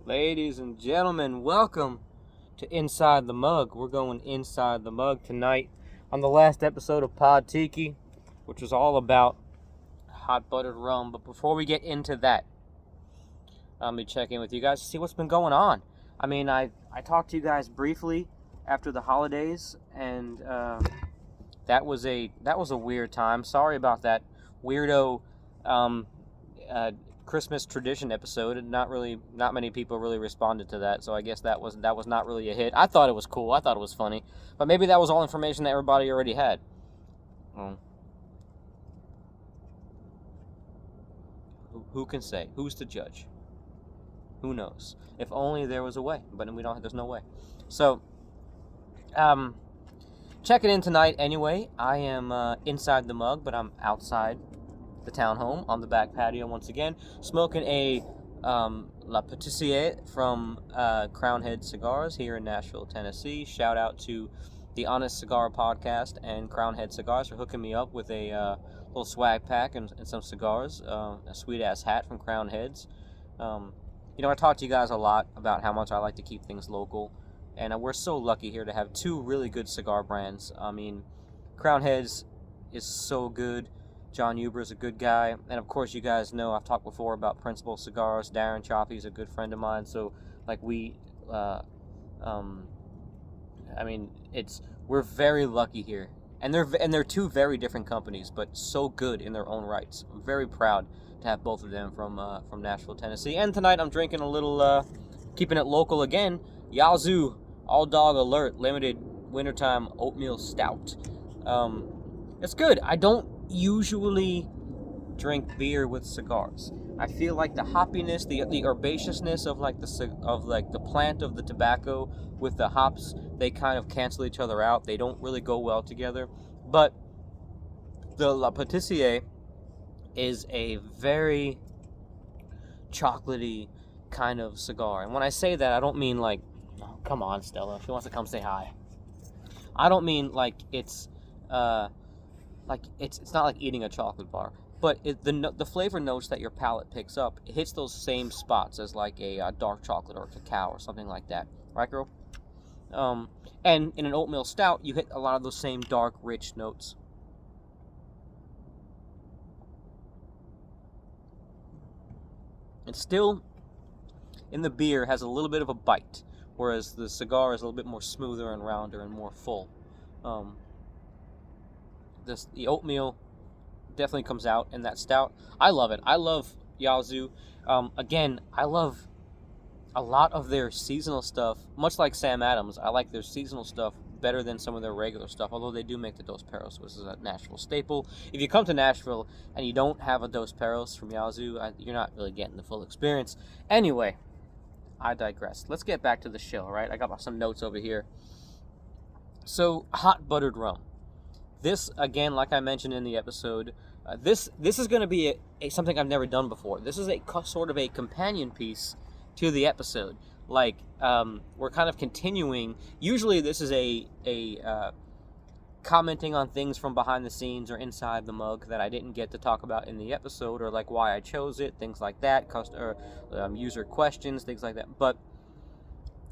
Ladies and gentlemen, welcome to Inside the Mug. We're going inside the mug tonight on the last episode of Pod Tiki, which was all about hot buttered rum. But before we get into that, let me check in with you guys to see what's been going on. I talked to you guys briefly after the holidays, and that was a weird time. Sorry about that weirdo Christmas tradition episode, and not many people really responded to that. So I guess that was not really a hit. I thought it was cool. I thought it was funny, but maybe that was all information that everybody already had. Who can say? Who's to judge? Who knows? If only there was a way, but we don't. There's no way. So, checking in tonight anyway. I am inside the mug, but I'm outside the townhome on the back patio once again, smoking a La Patissier from Crown Head Cigars here in Nashville, Tennessee. Shout out to the Honest Cigar Podcast and Crown Head Cigars for hooking me up with a little swag pack and some cigars, a sweet-ass hat from Crown Heads. I talk to you guys a lot about how much I like to keep things local, and we're so lucky here to have two really good cigar brands. Crown Heads is so good. John Huber is a good guy, and of course you guys know I've talked before about Principal Cigars. Darren Chaffee is a good friend of mine, so we're very lucky here, and they're two very different companies, but so good in their own rights. I'm very proud to have both of them from Nashville, Tennessee. And tonight I'm drinking a little, keeping it local again, Yazoo All Dog Alert Limited Wintertime Oatmeal Stout. It's good. I don't usually drink beer with cigars. I feel like the hoppiness, the herbaceousness of the plant of the tobacco with the hops, they kind of cancel each other out. They don't really go well together. But the La Patissier is a very chocolatey kind of cigar. And when I say that, I don't mean like, oh, come on, Stella, she wants to come say hi. I don't mean like it's it's not like eating a chocolate bar, but the flavor notes that your palate picks up, it hits those same spots as like a dark chocolate or cacao or something like that, right, girl? And in an oatmeal stout, you hit a lot of those same dark, rich notes. It still, in the beer, has a little bit of a bite, whereas the cigar is a little bit more smoother and rounder and more full. The oatmeal definitely comes out in that stout. I love it. I love Yazoo. Again, I love a lot of their seasonal stuff. Much like Sam Adams, I like their seasonal stuff better than some of their regular stuff, although they do make the Dos Perros, which is a Nashville staple. If you come to Nashville and you don't have a Dos Perros from Yazoo, you're not really getting the full experience. Anyway, I digress. Let's get back to the show, right? I got some notes over here. So, hot buttered rum. This, again, like I mentioned in the episode, this is going to be something I've never done before. This is a sort of a companion piece to the episode. We're kind of continuing. Usually this is a commenting on things from behind the scenes or inside the mug that I didn't get to talk about in the episode, or like why I chose it, things like that, user questions, things like that. But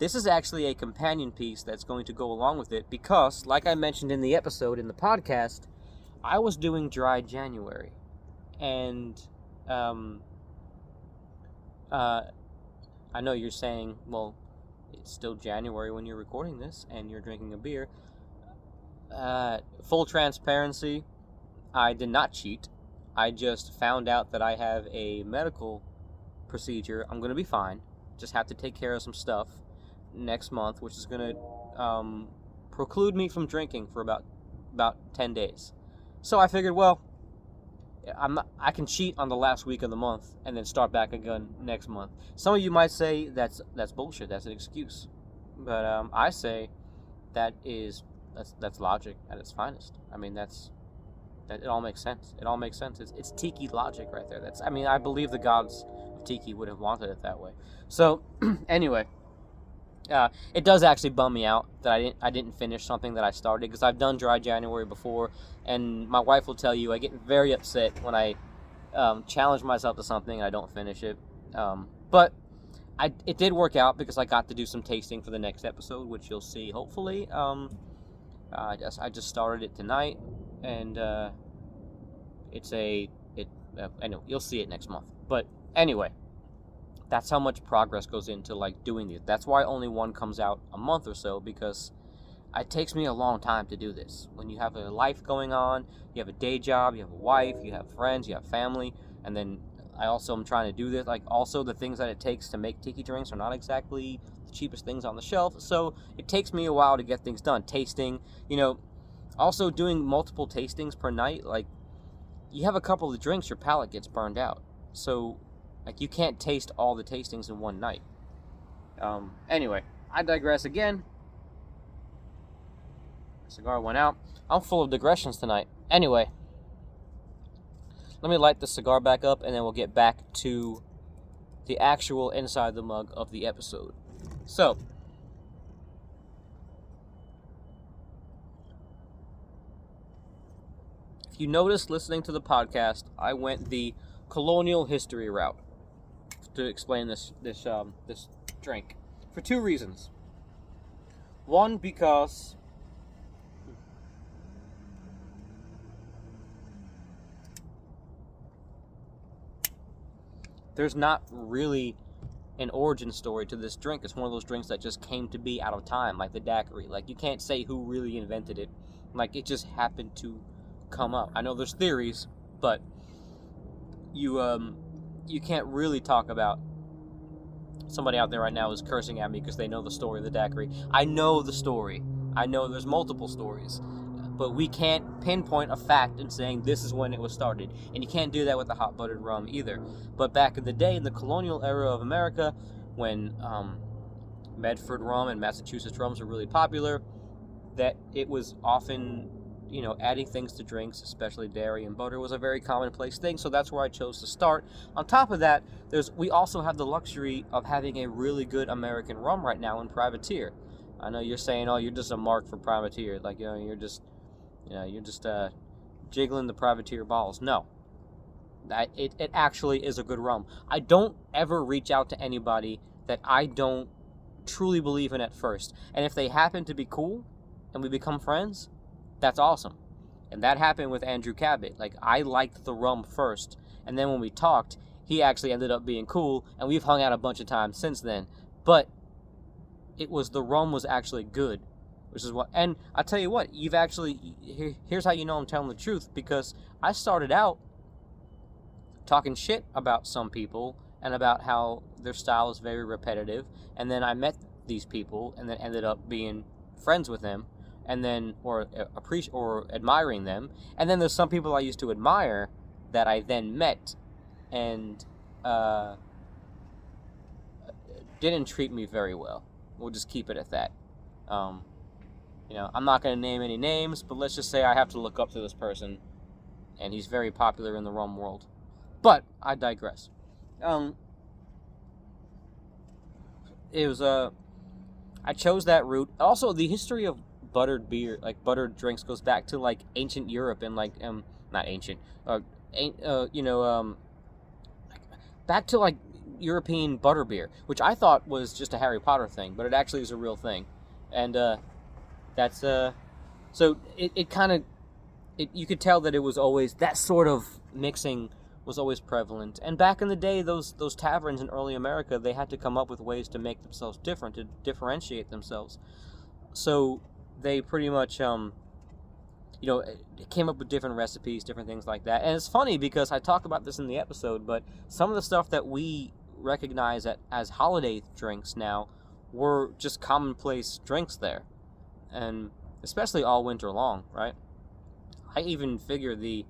this is actually a companion piece that's going to go along with it because, like I mentioned in the episode, in the podcast, I was doing dry January. And I know you're saying, well, it's still January when you're recording this and you're drinking a beer. Full transparency, I did not cheat. I just found out that I have a medical procedure. I'm going to be fine. Just have to take care of some stuff next month, which is going to preclude me from drinking for about 10 days. So I figured, well, I can cheat on the last week of the month and then start back again next month. Some of you might say that's bullshit, that's an excuse. But I say that's logic at its finest. I mean, that it all makes sense. It all makes sense. It's tiki logic right there. I believe the gods of tiki would have wanted it that way. So anyway, it does actually bum me out that I didn't finish something that I started, because I've done dry January before, and my wife will tell you I get very upset when I challenge myself to something and I don't finish it. But it did work out because I got to do some tasting for the next episode, which you'll see hopefully. I just started it tonight, and anyway, you'll see it next month. But anyway, that's how much progress goes into like doing these. That's why only one comes out a month or so, because it takes me a long time to do this. When you have a life going on, you have a day job, you have a wife, you have friends, you have family, and then I also am trying to do this. Like, also the things that it takes to make tiki drinks are not exactly the cheapest things on the shelf, so it takes me a while to get things done. Tasting, also doing multiple tastings per night. Like, you have a couple of drinks, your palate gets burned out. So, like, you can't taste all the tastings in one night. Anyway, I digress again. Cigar went out. I'm full of digressions tonight. Anyway, let me light the cigar back up, and then we'll get back to the actual inside the mug of the episode. So, if you notice listening to the podcast, I went the colonial history route to explain this drink for two reasons. One, because there's not really an origin story to this drink. It's one of those drinks that just came to be out of time, like the daiquiri. Like, you can't say who really invented it. Like, it just happened to come up. I know there's theories, but you can't really talk about. Somebody out there right now is cursing at me because they know the story of the daiquiri. I know the story. I know there's multiple stories. But we can't pinpoint a fact in saying this is when it was started. And you can't do that with the hot buttered rum either. But back in the day, in the colonial era of America, when Medford rum and Massachusetts rums were really popular, that it was often, adding things to drinks, especially dairy and butter, was a very commonplace thing. So that's where I chose to start. On top of that, we also have the luxury of having a really good American rum right now in Privateer. I know you're saying, oh, you're just a mark for Privateer. Like, you're just jiggling the Privateer balls. No. It actually is a good rum. I don't ever reach out to anybody that I don't truly believe in at first. And if they happen to be cool and we become friends, that's awesome. And that happened with Andrew Cabot. Like, I liked the rum first, and then when we talked, he actually ended up being cool, and we've hung out a bunch of times since then. But the rum was actually good. Which is what, and I tell you what, here's how you know I'm telling the truth, because I started out talking shit about some people and about how their style is very repetitive, and then I met these people and then ended up being friends with them, and then or admiring them, and then there's some people I used to admire that I then met and didn't treat me very well. We'll just keep it at that. I'm not going to name any names, but let's just say I have to look up to this person, and he's very popular in the rum world. But I digress. I chose that route. Also, the history of buttered beer, like buttered drinks, goes back to like ancient Europe and like not ancient, back to like European butterbeer, which I thought was just a Harry Potter thing, but it actually is a real thing, and that's so it kind of you could tell that it was always that sort of mixing was always prevalent. And back in the day, those taverns in early America, they had to come up with ways to make themselves different, to differentiate themselves. So they pretty much came up with different recipes, different things like that. And it's funny because I talk about this in the episode, but some of the stuff that we recognize as holiday drinks now were just commonplace drinks there, and especially all winter long, right? I even figure the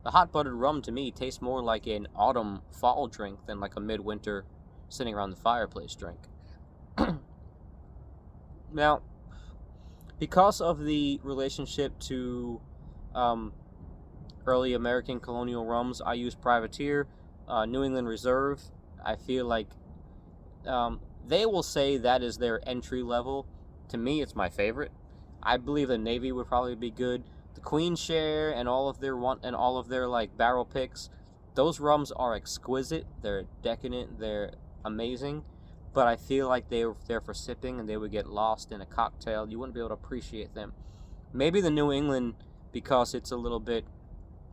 hot buttered rum to me tastes more like an autumn fall drink than like a midwinter sitting around the fireplace drink. Now, because of the relationship to early American colonial rums, I use Privateer, New England Reserve. I feel like they will say that is their entry level. To me, it's my favorite. I believe the Navy would probably be good. The Queen Share and all of their like barrel picks, those rums are exquisite. They're decadent. They're amazing. but I feel like they were there for sipping and they would get lost in a cocktail. You wouldn't be able to appreciate them. Maybe the New England, because it's a little bit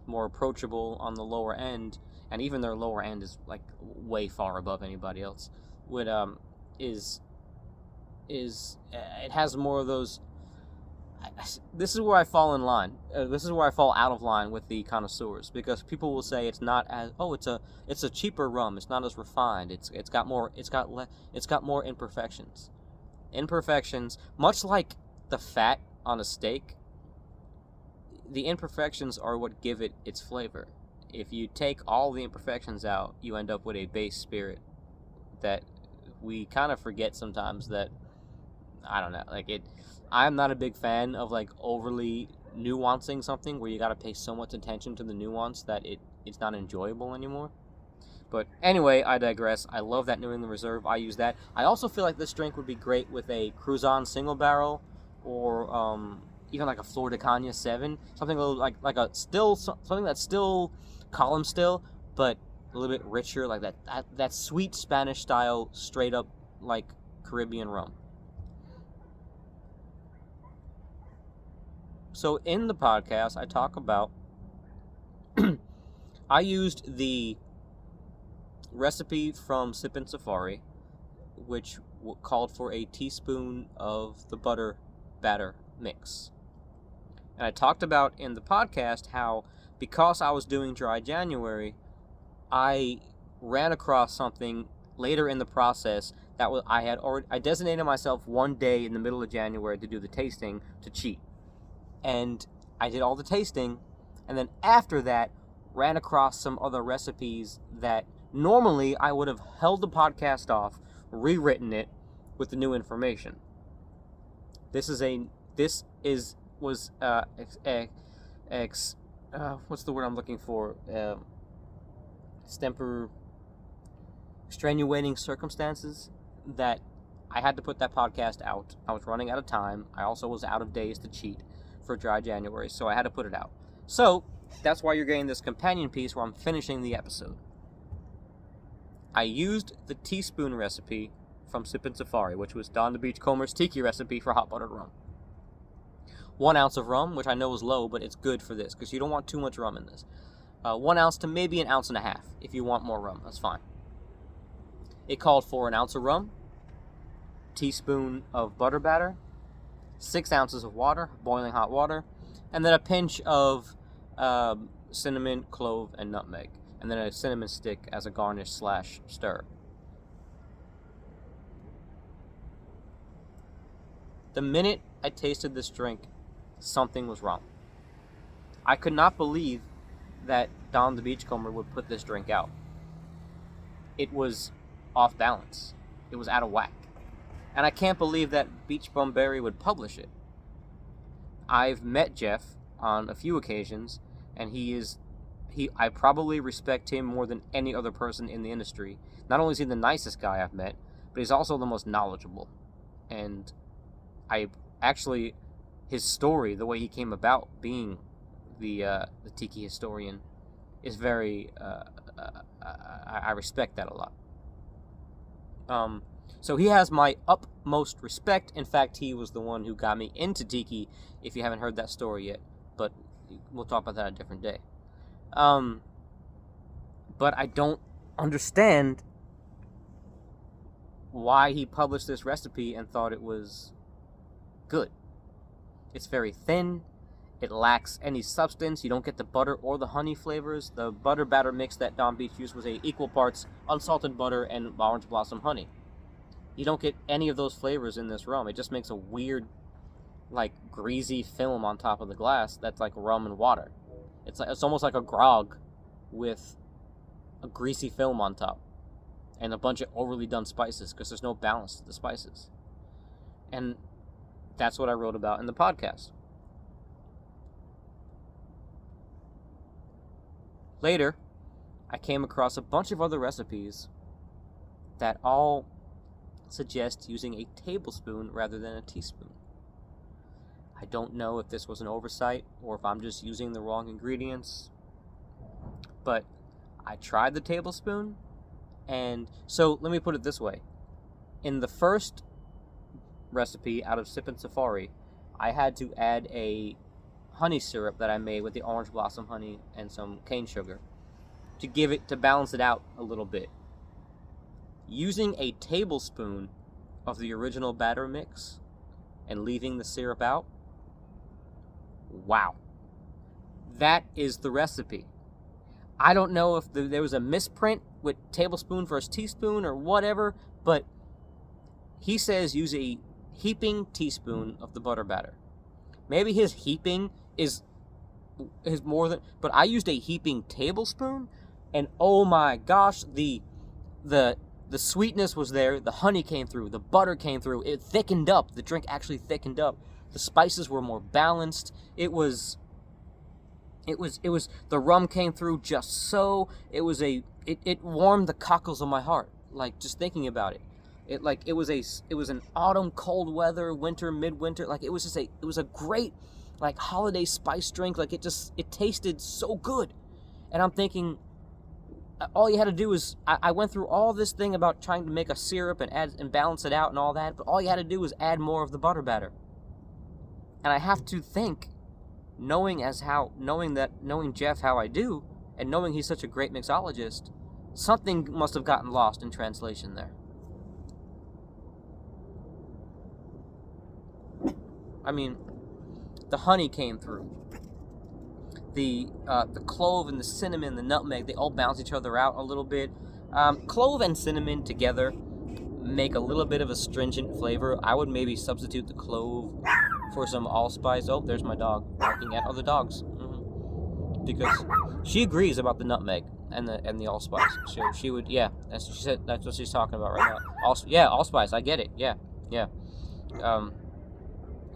more approachable on the lower end, and even their lower end is like way far above anybody else, would is it has more of those. This is where I fall in line. This is where I fall out of line with the connoisseurs, because people will say it's not as it's a cheaper rum. It's not as refined. It's got more imperfections. Imperfections, much like the fat on a steak. The imperfections are what give it its flavor. If you take all the imperfections out, you end up with a base spirit that we kind of forget sometimes that, I don't know, like it. I'm not a big fan of like overly nuancing something where you got to pay so much attention to the nuance that it's not enjoyable anymore. But anyway, I digress. I love that New England Reserve. I use that. I also feel like this drink would be great with a Cruzan single barrel, or even like a Flor de Caña 7, something a little like a still something that's still column still, but a little bit richer, like that sweet Spanish style, straight up like Caribbean rum. So in the podcast, I talk about I used the recipe from Sippin' Safari, which called for a teaspoon of the butter batter mix. And I talked about in the podcast how, because I was doing dry January, I ran across something later in the process that I designated myself one day in the middle of January to do the tasting to cheat. And I did all the tasting, and then after that ran across some other recipes that normally I would have held the podcast off, rewritten it with the new information. What's the word I'm looking for? Extenuating circumstances that I had to put that podcast out. I was running out of time. I also was out of days to cheat for dry January, so I had to put it out. So that's why you're getting this companion piece where I'm finishing the episode. I used the teaspoon recipe from Sippin' Safari, which was Don the Beachcomber's tiki recipe for hot buttered rum. 1 ounce of rum, which I know is low, but it's good for this because you don't want too much rum in this. 1 ounce to maybe 1.5 ounces. If you want more rum, that's fine. It called for 1 ounce of rum, teaspoon of butter batter, 6 ounces of water, boiling hot water, and then a pinch of cinnamon, clove, and nutmeg, and then a cinnamon stick as a garnish / stir. The minute I tasted this drink, something was wrong. I could not believe that Don the Beachcomber would put this drink out. It was off balance. It was out of whack. And I can't believe that Beach Bum Berry would publish it. I've met Jeff on a few occasions, and I probably respect him more than any other person in the industry. Not only is he the nicest guy I've met, but he's also the most knowledgeable. And his story, the way he came about being the tiki historian, is very, I respect that a lot. So he has my utmost respect. In fact, he was the one who got me into tiki, if you haven't heard that story yet. But we'll talk about that a different day. But I don't understand why he published this recipe and thought it was good. It's very thin. It lacks any substance. You don't get the butter or the honey flavors. The butter batter mix that Don Beach used was equal parts unsalted butter and orange blossom honey. You don't get any of those flavors in this rum. It just makes a weird, like, greasy film on top of the glass that's like rum and water. It's almost like a grog with a greasy film on top and a bunch of overly done spices because there's no balance to the spices. And that's what I wrote about in the podcast. Later, I came across a bunch of other recipes that all suggest using a tablespoon rather than a teaspoon. I don't know if this was an oversight or if I'm just using the wrong ingredients, but I tried the tablespoon, and so let me put it this way. In the first recipe out of Sippin' Safari, I had to add a honey syrup that I made with the orange blossom honey and some cane sugar to balance it out a little bit. Using a tablespoon of the original batter mix and leaving the syrup out, wow. That is the recipe. I don't know if there was a misprint with tablespoon versus teaspoon or whatever, but he says use a heaping teaspoon of the butter batter. Maybe his heaping is more than, but I used a heaping tablespoon, and oh my gosh, the sweetness was there, the honey came through, the butter came through, it thickened up, the drink actually thickened up, the spices were more balanced, it was the rum came through just so, it warmed the cockles of my heart, like, just thinking about it. It was an autumn cold weather, winter, midwinter, like, it was a great, like, holiday spice drink, like, it tasted so good. And I'm thinking, all you had to do is, I went through all this thing about trying to make a syrup and add and balance it out and all that, but all you had to do was add more of the butter batter. And I have to think, knowing Jeff how I do, and knowing he's such a great mixologist, something must have gotten lost in translation there. I mean, the honey came through. The clove and the cinnamon, the nutmeg, they all bounce each other out a little bit. Clove and cinnamon together make a little bit of a stringent flavor. I would maybe substitute the clove for some allspice. Oh, there's my dog barking at other dogs. Because she agrees about the nutmeg and the allspice. So she would, yeah, that's what she said. That's what she's talking about right now. Allspice. I get it. Yeah.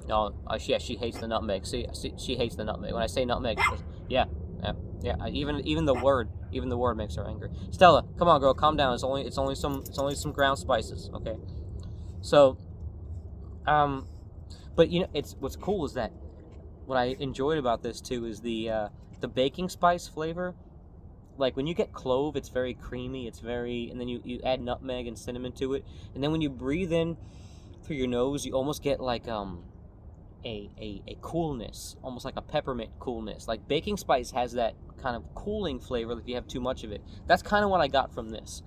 No, she hates the nutmeg. See, she hates the nutmeg. When I say nutmeg, she says, yeah. Even the word makes her angry. Stella, come on, girl, calm down. It's only some ground spices, okay? So, but what's cool is that what I enjoyed about this too is the baking spice flavor. Like when you get clove, it's very creamy. And then you add nutmeg and cinnamon to it, and then when you breathe in through your nose, you almost get like a coolness, almost like a peppermint coolness. Like baking spice has that kind of cooling flavor if you have too much of it. That's kind of what I got from this.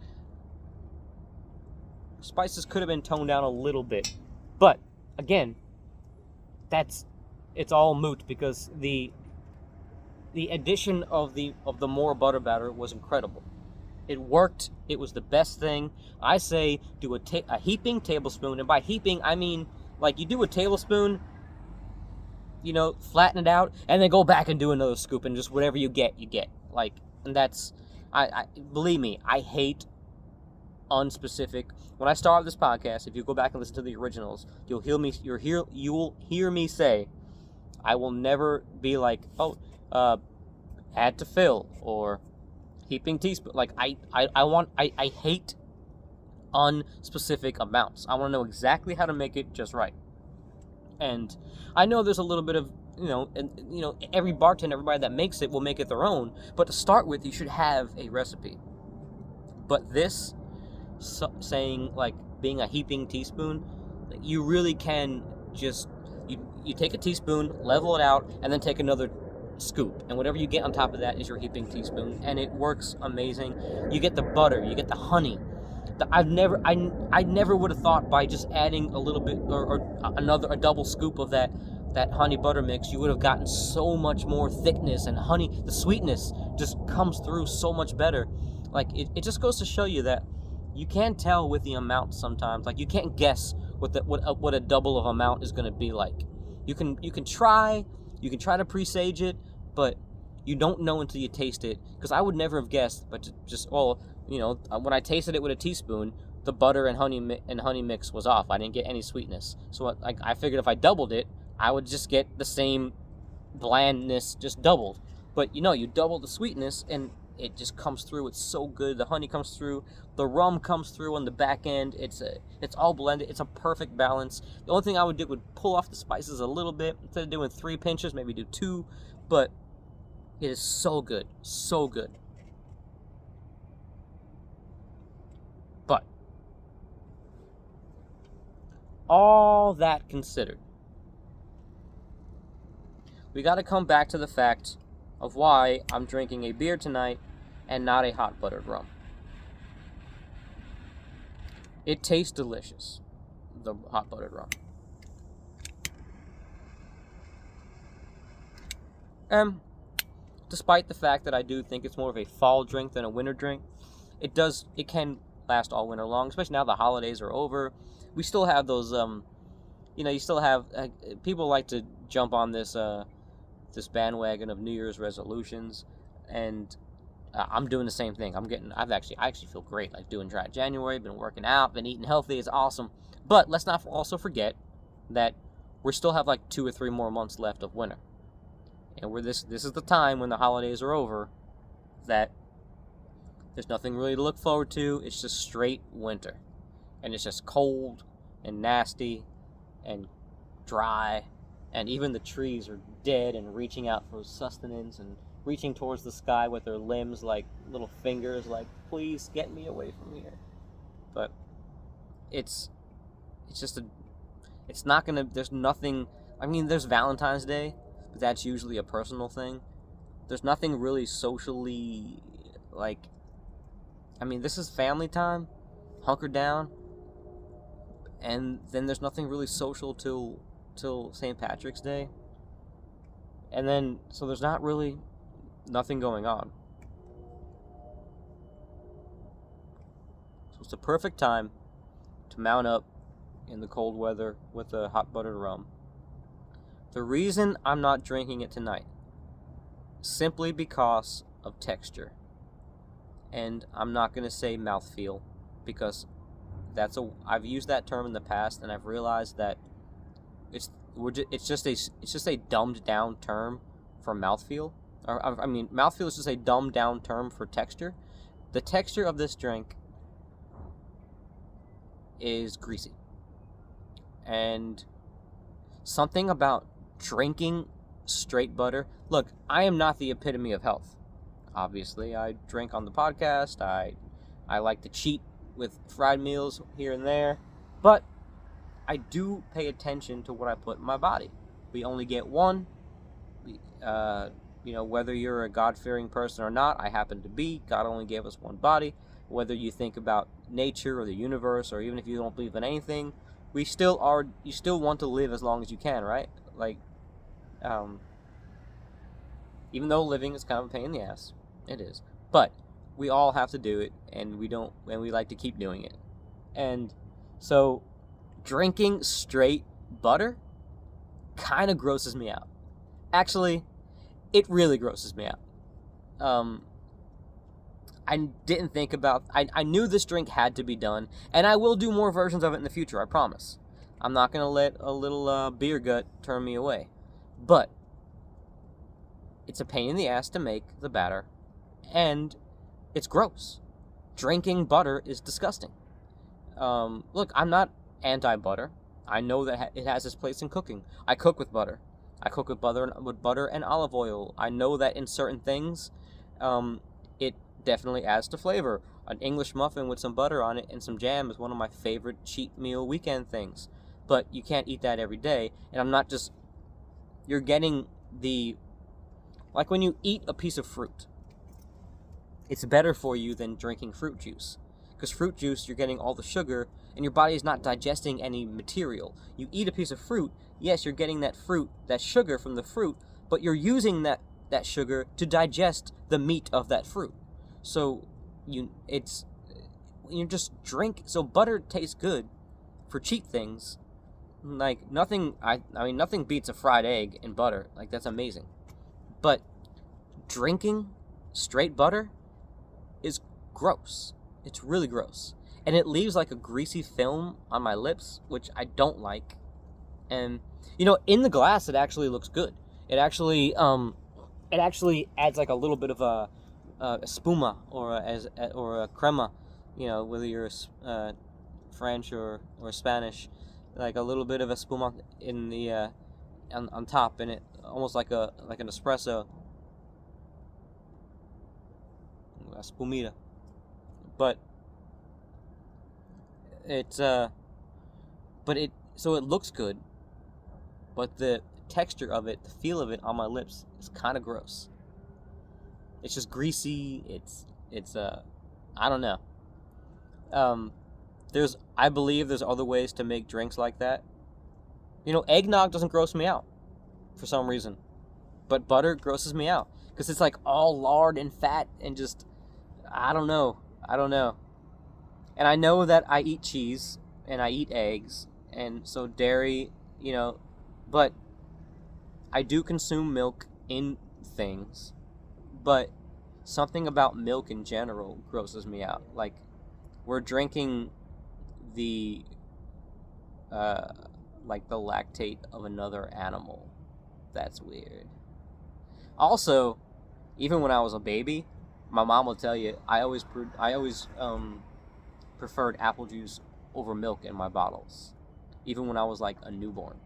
Spices could have been toned down a little bit, but again, it's all moot because the addition of the more butter batter was incredible. It worked. It was the best thing. I say do a heaping tablespoon, and by heaping I mean like you do a tablespoon, flatten it out, and then go back and do another scoop, and just whatever you get, you get. Like, and that's, I believe me, I hate unspecific. When I started this podcast, if you go back and listen to the originals, you'll hear me say, I will never be like, add to fill or heaping teaspoon. Like I hate unspecific amounts. I want to know exactly how to make it just right. And I know there's a little bit of, every bartender, everybody that makes it will make it their own. But to start with, you should have a recipe. But this, saying like being a heaping teaspoon, you really can just, you take a teaspoon, level it out, and then take another scoop. And whatever you get on top of that is your heaping teaspoon. And it works amazing. You get the butter, you get the honey. I never would have thought by just adding a little bit or a double scoop of that honey butter mix, you would have gotten so much more thickness and honey. The sweetness just comes through so much better. Like it just goes to show you that you can't tell with the amount sometimes. Like you can't guess what a double of amount is going to be like. You can try to presage it, but you don't know until you taste it. Because I would never have guessed, but when I tasted it with a teaspoon, the butter and honey mix was off. I didn't get any sweetness. So I figured if I doubled it, I would just get the same blandness, just doubled. But you double the sweetness, and it just comes through. It's so good. The honey comes through. The rum comes through on the back end. It's all blended. It's a perfect balance. The only thing I would do would pull off the spices a little bit. Instead of doing 3 pinches, maybe do 2. But it is so good. So good. But all that considered, we got to come back to the fact of why I'm drinking a beer tonight and not a hot buttered rum. It tastes delicious, the hot buttered rum. Despite the fact that I do think it's more of a fall drink than a winter drink, it can last all winter long, especially now the holidays are over. We still have those, you still have, people like to jump on this bandwagon of New Year's resolutions, and I'm doing the same thing. I actually feel great, like doing dry January, been working out, been eating healthy, it's awesome. But let's not also forget that we still have like 2 or 3 more months left of winter. And this is the time when the holidays are over that there's nothing really to look forward to. It's just straight winter. And it's just cold and nasty and dry. And even the trees are dead and reaching out for sustenance and reaching towards the sky with their limbs like little fingers, like, please get me away from here. But it's not gonna, there's nothing, there's Valentine's Day, but that's usually a personal thing. There's nothing really socially, this is family time, hunker down, and then there's nothing really social till St. Patrick's Day. And then, so there's not really nothing going on. So it's the perfect time to mount up in the cold weather with a hot buttered rum. The reason I'm not drinking it tonight, simply because of texture. And I'm not going to say mouthfeel, because I've used that term in the past, and I've realized that it's just a dumbed down term for mouthfeel. Mouthfeel is just a dumbed down term for texture. The texture of this drink is greasy. And something about drinking straight butter. Look, I am not the epitome of health. Obviously, I drink on the podcast. I like to cheat with fried meals here and there. But I do pay attention to what I put in my body. We only get one. Whether you're a God-fearing person or not, I happen to be. God only gave us one body. Whether you think about nature or the universe, or even if you don't believe in anything, you still want to live as long as you can, right? Even though living is kind of a pain in the ass, it is. But we all have to do it, and we like to keep doing it. And so drinking straight butter kind of grosses me out. Actually, it really grosses me out. I didn't think about... I knew this drink had to be done, and I will do more versions of it in the future, I promise. I'm not going to let a little beer gut turn me away. But it's a pain in the ass to make the batter, and it's gross. Drinking butter is disgusting. Look, I'm not anti-butter. I know that it has its place in cooking. I cook with butter. I cook with butter and olive oil. I know that in certain things, it definitely adds to flavor. An English muffin with some butter on it and some jam is one of my favorite cheat meal weekend things. But you can't eat that every day. And I'm not just... You're getting like when you eat a piece of fruit, it's better for you than drinking fruit juice. Because fruit juice, you're getting all the sugar, and your body is not digesting any material. You eat a piece of fruit, yes, you're getting that sugar from the fruit, but you're using that sugar to digest the meat of that fruit. So you just drink. So butter tastes good for cheap things. Like nothing beats a fried egg in butter. Like, that's amazing. But drinking straight butter is gross. It's really gross. And it leaves like a greasy film on my lips, which I don't like. And in the glass it actually looks good. It actually adds like a little bit of a espuma or a crema, whether you're French or Spanish, like a little bit of espuma in the on top, and it almost like an espresso, espumita. But so it looks good, but the texture of it, the feel of it on my lips is kind of gross. It's just greasy. It's I don't know. I believe there's other ways to make drinks like that. Eggnog doesn't gross me out for some reason, but butter grosses me out because it's like all lard and fat and just, I don't know. And I know that I eat cheese and I eat eggs, and so dairy, but I do consume milk in things, but something about milk in general grosses me out. Like, we're drinking the the lactate of another animal. That's weird. Also, even when I was a baby, my mom will tell you I always preferred apple juice over milk in my bottles, even when I was like a newborn.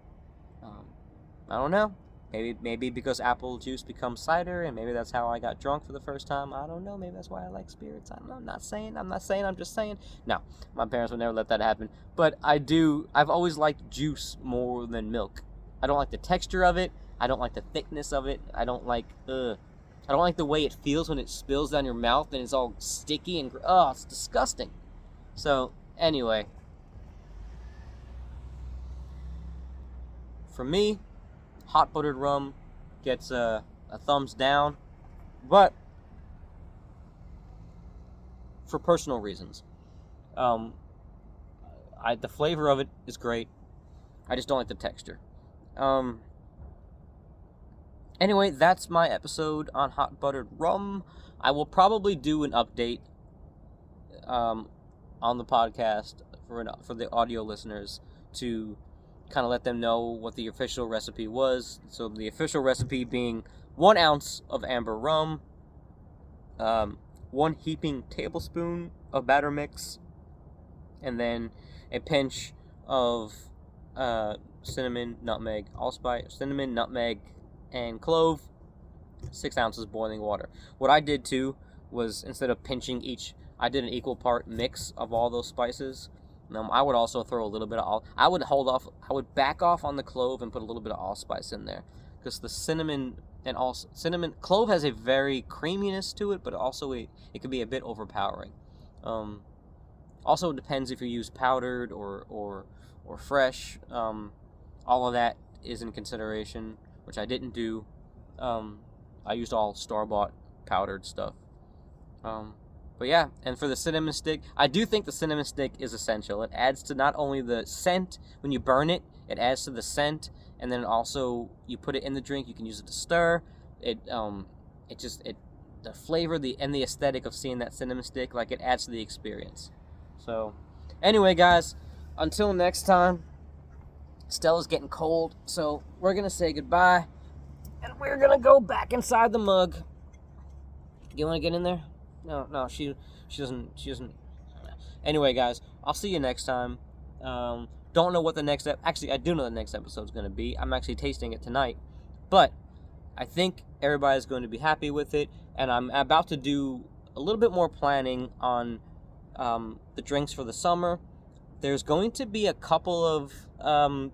I don't know. Maybe because apple juice becomes cider, and maybe that's how I got drunk for the first time. I don't know. Maybe that's why I like spirits. I don't know. I'm not saying. I'm just saying. No, my parents would never let that happen. But I've always liked juice more than milk. I don't like the texture of it. I don't like the thickness of it. I don't like the way it feels when it spills down your mouth and it's all sticky and it's disgusting. So anyway, for me, hot buttered rum gets a thumbs down, but for personal reasons. The flavor of it is great. I just don't like the texture. Anyway, that's my episode on hot buttered rum. I will probably do an update on the podcast for the audio listeners to kind of let them know what the official recipe was. So the official recipe being 1 ounce of amber rum, 1 heaping tablespoon of batter mix, and then a pinch of cinnamon, nutmeg, allspice, cinnamon, nutmeg, and clove, 6 ounces boiling water. What I did too was, instead of pinching each, I did an equal part mix of all those spices. I would also throw a little bit of I would back off on the clove and put a little bit of allspice in there, because the cinnamon clove has a very creaminess to it, but also it can be a bit overpowering. Also, it depends if you use powdered or fresh. All of that is in consideration, which I didn't do. I used all store-bought powdered stuff. But yeah, and for the cinnamon stick, I do think the cinnamon stick is essential. It adds to not only the scent when you burn it, it adds to the scent, and then also you put it in the drink, you can use it to stir. The flavor, and the aesthetic of seeing that cinnamon stick, like, it adds to the experience. So, anyway, guys, until next time, Stella's getting cold, so we're gonna say goodbye, and we're gonna go back inside the mug. You wanna get in there? No, she doesn't. Anyway, guys, I'll see you next time. Don't know what the next actually, I do know the next episode's going to be. I'm actually tasting it tonight, but I think everybody's going to be happy with it, and I'm about to do a little bit more planning on the drinks for the summer. There's going to be a couple of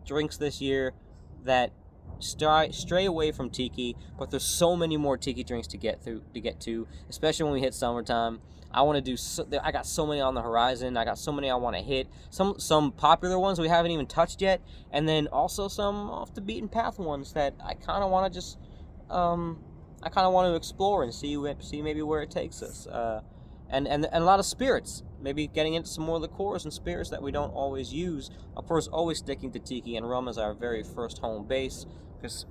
drinks this year that stray away from tiki, but there's so many more tiki drinks to get to, especially when we hit summertime. I want to do I got so many on the horizon. I got so many I want to hit. Some popular ones we haven't even touched yet, and then also some off the beaten path ones that I kind of want to just explore and see maybe where it takes us. And a lot of spirits, maybe getting into some more liqueurs and spirits that we don't always use. Of course, always sticking to tiki and rum as our very first home base, because,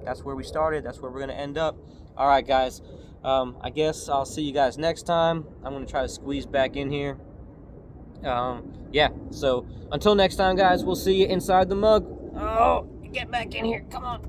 that's where we started, that's where we're going to end up. All right, guys, I guess I'll see you guys next time. I'm going to try to squeeze back in here. Yeah, so until next time, guys, we'll see you inside the mug. Oh, get back in here. Come on.